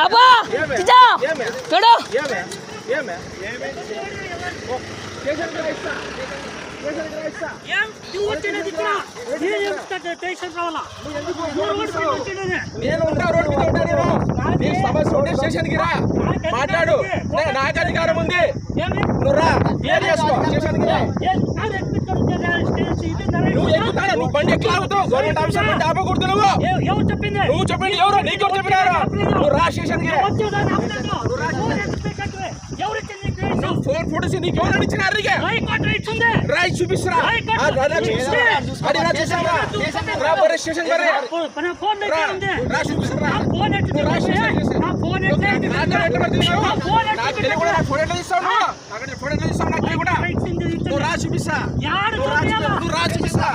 అబ్బా చిచ్చా చూడు మాట్లాడు, నాకు అధికారం ఉంది. నువ్వు రా, క్లియర్ చేసుకో. నువ్వు ఎక్కుతాడు, నువ్వు బండి ఎక్కి ఆగుతావు. గవర్నమెంట్ ఆఫీసర్ బండి ఆపకూడదు. నువ్వు చెప్పింది ఎవరు? నీకు ఎవరు చెప్పినారు? నువ్వు రా స్టేషన్కి. ఫోన్ ఫోటోస్ నీకు ఎవరు ఇచ్చినారు? రైట్ చూపిస్తున్నా. స్టేషన్ చూపిస్తా.